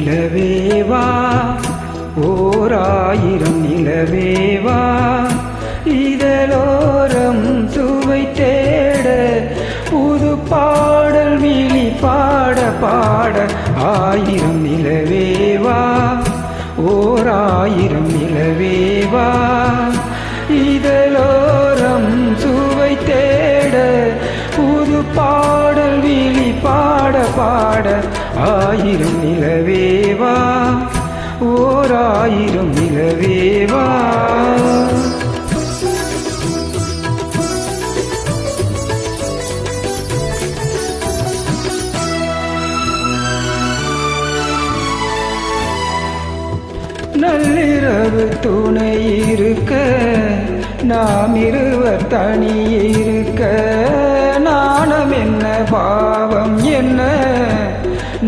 நிலவேவா ஓராயிரம் நிலவேவா இதழோரம் சுவை தேட புது பாடல் விழி பாட பாட ஆயிரம் நிலவேவா ஓராயிரம் நிலவேவா இதழோரம் சுவை தேட புது பாடல் விழி பாட பாட ஆயிரம் நிலவேவா ஓராயிரம் நிலவேவா நள்ளிரவு துணை இருக்க நாம் இருவர் தனி இருக்க நாணம் என்ன பாவம் என்ன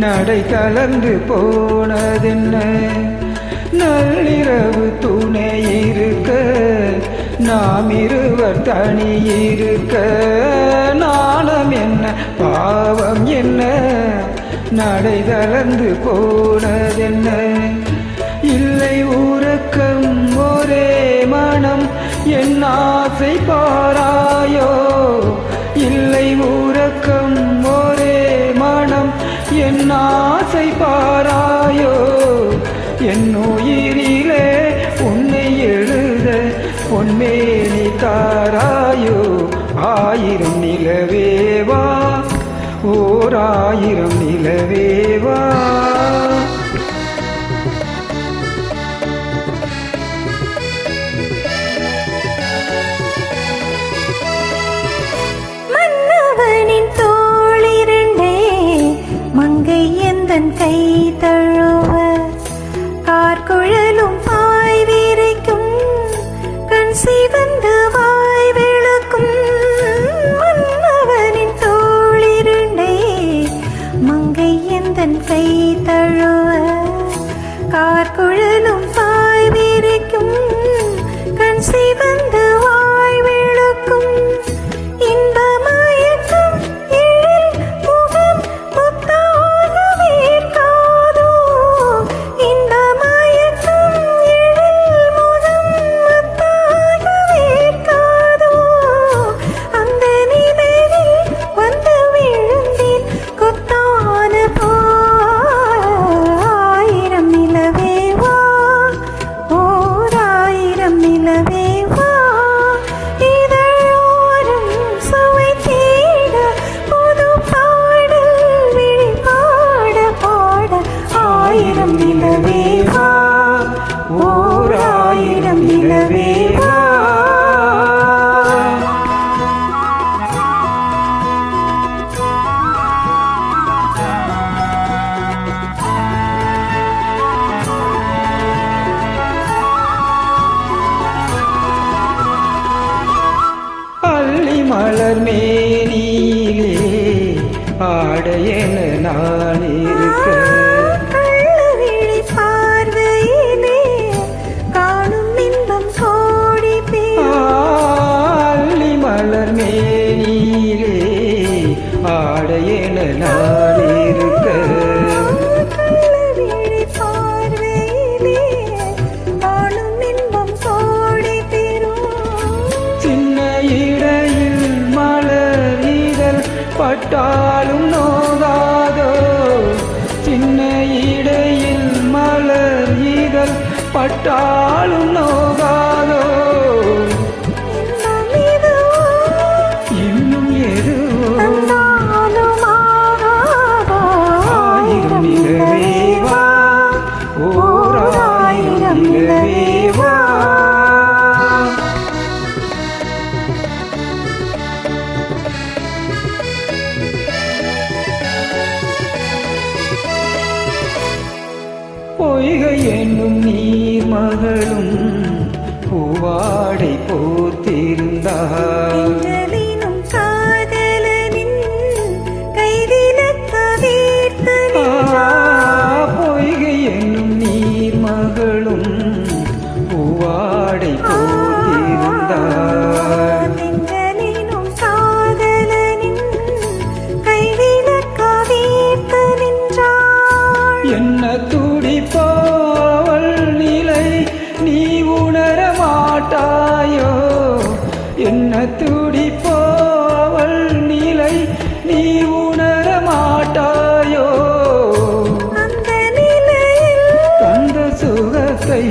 நடை கலந்து போனதென்ன நள்ளிரவு துணை இருக்க நாம் இருவர் தனி இருக்க நாணம் என்ன பாவம் என்ன நடை கலந்து போனதென்ன இல்லை உறக்கம் ஒரே மனம் என் ஆசை பாராயோ இல்லை உறக்கம் ஒரே மனம் என் ஆசை பாராயோ என் உயிரிலே உன்னை எழுத பொன்மேனி தாராயோ ஆயிரம் நிலவேவா ஓராயிரம் நிலவேவா கை தழுவ கார்குழலும் பாய் விரைக்கும் கண் சிவந்து வாய் விளக்கும் மன்னவனின் தோளிருண்டே மங்கை எந்தன் கை தழுவ கார்குழலும் பாய் விரைக்கும் கண் சிவந்து வாய் விளக்கும் மலர் மேனியிலே ஆடையென நான் இருக்க கள்ளவிழி பார்வையிலே காணும் இன்பம் கோடி அள்ளி மலர் மேனியிலே ஆடையென நான் இருக்க பட்டாலும் நோகாதோ சின்ன இடையில் மலர் இதழ் பட்டாலும் நோகாதோ இன்னும் எதுவோ ஆயிரம் நிலவேவா ஓராயிரம் நிலவேவா பொய்கை என்னும் நீர் மகளும் பூவாடை போத்திருந்தார் பொய்கை என்னும் நீர் மகளும் பூவாடை போத்திருந்தார் என்ன துடிப்போவள் நிலை நீ உணர மாட்டாயோ என்ன துடிப்போவள் நிலை நீ உணர மாட்டாயோ அந்த நிலையில் தந்த சுகத்தை